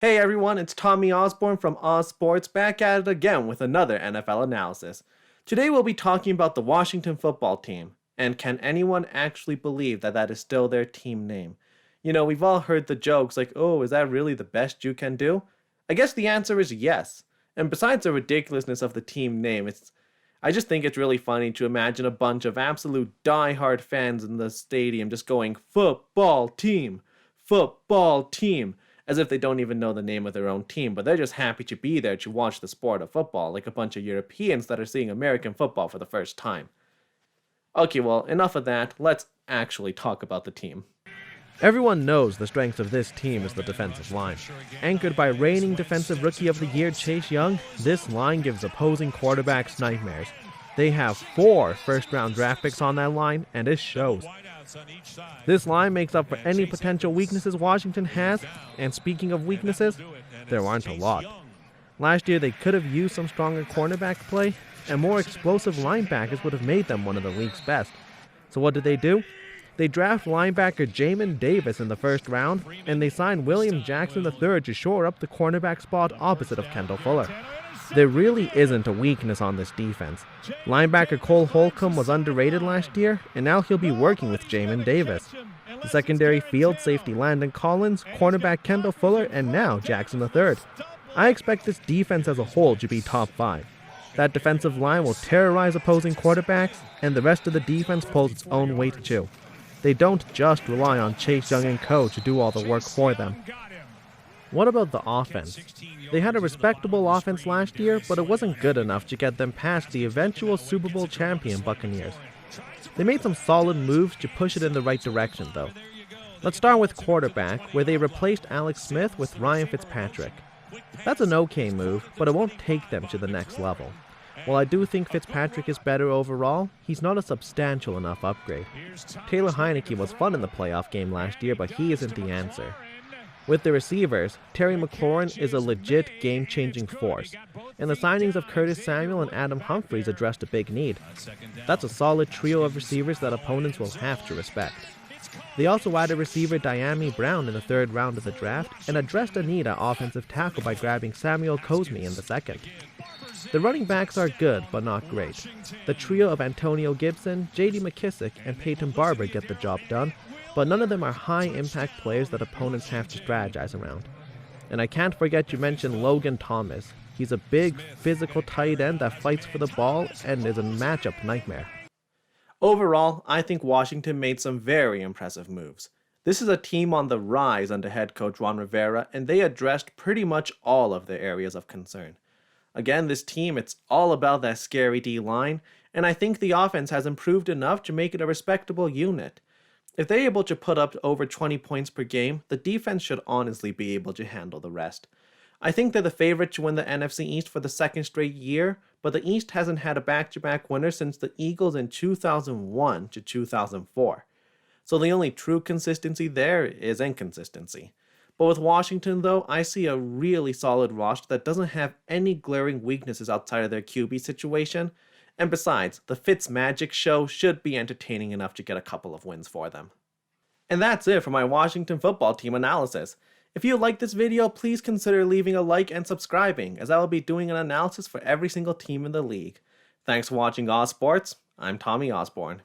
Hey everyone, it's Tommy Osborne from Oz Sports back at it again with another NFL analysis. Today we'll be talking about the Washington football team, and can anyone actually believe that that is still their team name? We've all heard the jokes like, oh, is that really the best you can do? I guess the answer is yes. And besides the ridiculousness of the team name, I just think it's really funny to imagine a bunch of absolute die-hard fans in the stadium just going, football team, as if they don't even know the name of their own team, but they're just happy to be there to watch the sport of football, like a bunch of Europeans that are seeing American football for the first time. Okay, well, enough of that. Let's actually talk about the team. Everyone knows the strength of this team is the defensive line. Anchored by reigning Defensive Rookie of the Year Chase Young, this line gives opposing quarterbacks nightmares. They have 4 first-round draft picks on that line, and it shows. This line makes up for any potential weaknesses Washington has, and speaking of weaknesses, there aren't a lot. Last year they could have used some stronger cornerback play, and more explosive linebackers would have made them one of the league's best. So what did? They draft linebacker Jamin Davis in the first round, and they signed William Jackson III to shore up the cornerback spot opposite of Kendall Fuller. There really isn't a weakness on this defense. Linebacker Cole Holcomb was underrated last year, and now he'll be working with Jamin Davis. The secondary field safety Landon Collins, cornerback Kendall Fuller, and now Jackson III. I expect this defense as a whole to be top 5. That defensive line will terrorize opposing quarterbacks, and the rest of the defense pulls its own weight too. They don't just rely on Chase Young and co. to do all the work for them. What about the offense? They had a respectable offense last year, but it wasn't good enough to get them past the eventual Super Bowl champion Buccaneers. They made some solid moves to push it in the right direction, though. Let's start with quarterback, where they replaced Alex Smith with Ryan Fitzpatrick. That's an okay move, but it won't take them to the next level. While I do think Fitzpatrick is better overall, he's not a substantial enough upgrade. Taylor Heineke was fun in the playoff game last year, but he isn't the answer. With the receivers, Terry McLaurin is a legit game-changing force, and the signings of Curtis Samuel and Adam Humphries addressed a big need. That's a solid trio of receivers that opponents will have to respect. They also added receiver Diami Brown in the 3rd round of the draft and addressed a need at offensive tackle by grabbing Samuel Cosmi in the 2nd. The running backs are good, but not great. The trio of Antonio Gibson, J.D. McKissick, and Peyton Barber get the job done, but none of them are high-impact players that opponents have to strategize around. And I can't forget to mention Logan Thomas. He's a big, physical tight end that fights for the ball and is a matchup nightmare. Overall, I think Washington made some very impressive moves. This is a team on the rise under head coach Ron Rivera, and they addressed pretty much all of their areas of concern. Again, this team, it's all about that scary D-line, and I think the offense has improved enough to make it a respectable unit. If they're able to put up over 20 points per game, the defense should honestly be able to handle the rest. I think they're the favorite to win the NFC East for the 2nd straight year, but the East hasn't had a back-to-back winner since the Eagles in 2001 to 2004. So the only true consistency there is inconsistency. But with Washington, though, I see a really solid roster that doesn't have any glaring weaknesses outside of their QB situation. And besides, the Fitz Magic show should be entertaining enough to get a couple of wins for them. And that's it for my Washington football team analysis. If you like this video, please consider leaving a like and subscribing, as I will be doing an analysis for every single team in the league. Thanks for watching Oz Sports. I'm Tommy Osborne.